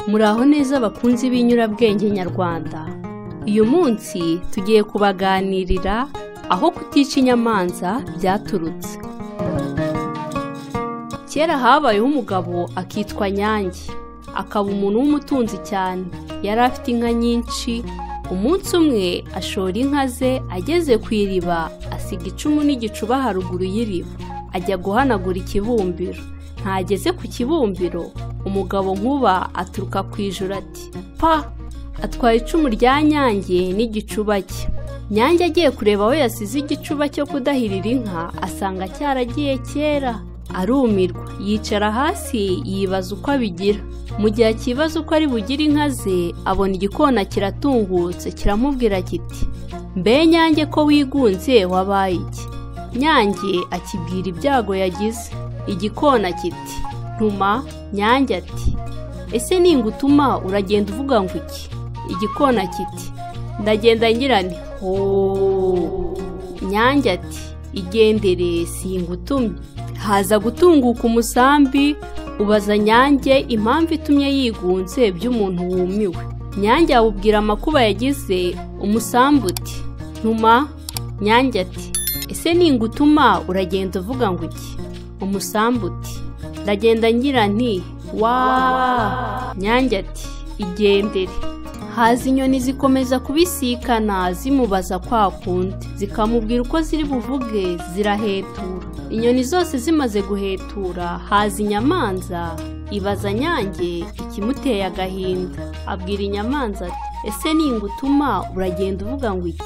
Muraho neza bakunzi b'inyurabwenge nyarwanda. Uyu munsi tugiye kubaganirira aho kutica inyamanza byaturutse. Kera habayeho umugabo akitwa Nyange, akaba umuntu w'umutunzi cyane. Yari afite inka nyinshi. Umunsi umwe ashora inka ze, ageze ku iriba asiga icumu n'igicuba haruguru y'iriba, ajya guhanagura ikibumbiro. Ntageze ku kibumbiro, umugabo Nkuba aturuka ku ijuru ati pa, atwaye icumu rya Nyange n'igicuba cye. Nyange agiye kureba aho yasize igicuba cyo kudahirira inka, asanga cyaragiye kera. Arumirwa, yicara hasi yibaza uko abigira. Mu gihe akibaza uko ari bugire inka ze, abona igikona kiratungutse kiramubwira kiti mbe Nyange ko wigunze wabaye iki? Nyange akibwira ibyago yagize. Igikona kiti ntuma. Nyange ati ese ningutuma uragenda uvuga ngo iki? Igikona kiti ndagenda ngira nti ho. Nyange ati igendere singutumye. Haza gutunguka umusambi ubaza Nyange impamvu itumye yigunze by'umuntu wumiwe. Nyange awubwira amakuba yagize. Umusambi uti ntuma. Nyange ati ese ningutuma uragenda uvuga ngo iki? Umusambi uti ndagenda ngira nti wa. Nyange ati igendere. Haza inyoni zikomeza kubisikana zimubaza kwa kundi, zikamubwira uko ziri buvuge. Zirahetura. Inyoni zose zimaze guhetura, haza inyamanza ibaza Nyange ikimuteye agahinda. Abwira inyamanza ati ese ningutuma uragenda uvuga ngo iki?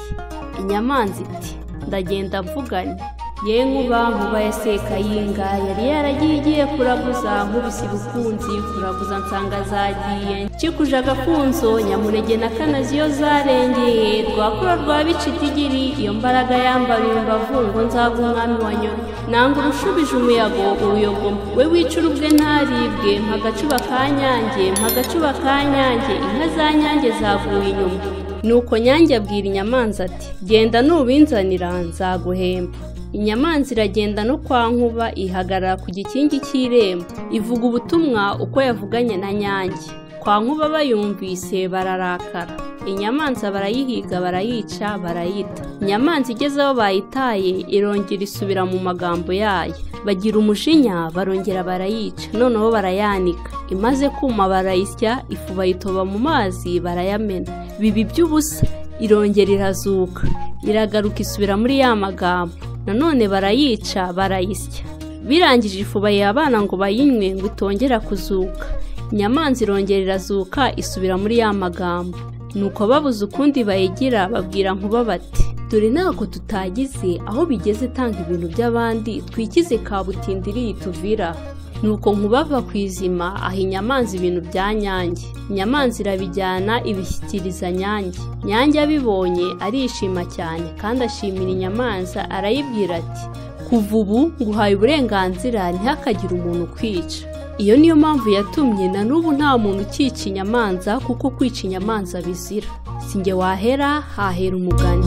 Inyamanza iti ndagenda mvuga nti ye Nkuba ya Sekayinga yari yaragiye igiye kuraguza, nkubise ubukunzi kuraguza nsanga zagiye. Nkikuje agafunzo Nyamunege na Kanazi iyo zarengeye, rwakura rwa Bicitigiri iyo mbaraga yambariye imbavu ngo nzaga umwami wa Nyoni. Nanga urushubije umuyago uruyogoma, we wicura ubwe ntaribwe. Mpagacuba ka Nyange, mpagacuba ka Nyange, inka za Nyange zavuye inyuma. Nuko Nyange abwira inyamanza ati genda nubinzanira nzaguhemba. Inyamanza iragenda no kwa Nkuba, ihagarara ku gikingi cy'irembo, ivuga ubutumwa uko yavuganye na Nyange. Kwa Nkuba bayumvise bararakara. Inyamanza barayihiga, barayica, barayita. Inyamanza igeze aho bayitaye irongera isubira mu magambo yayo. Bagira umujinya barongera barayica, noneho barayanika. Imaze kuma barayisya, ifu bayitoba mu mazi barayamena. Bibi by'ubusa, irongera irazuka, iragaruka isubira muri ya magambo. Nanone barayica barayisya. Birangije ifu bayiha abana ngo bayinywe ngo itongera kuzuka. Inyamanza irongera irazuka isubira muri ya magambo. Nuko babuze ukundi bayigira, babwira Nkuba bati dore nako tutagize aho bigeze tanga ibintu by'abandi, twikize kabutindiri ituvira. Nuko Nkuba ava ku izima aha inyamanza ibintu bya Nyange. Inyamanza irabijyana ibishyikiriza Nyange. Nyange abibonye arishima cyane kandi ashimira inyamanza, arayibwira ati kuva ubu nguhaye uburenganzira ntihakagire umuntu ukwica. Iyo niyo mpamvu yatumye na n'ubu nta muntu ukica inyamanza, kuko kwica inyamanza bizira. Sinjye wahera hahera umugani.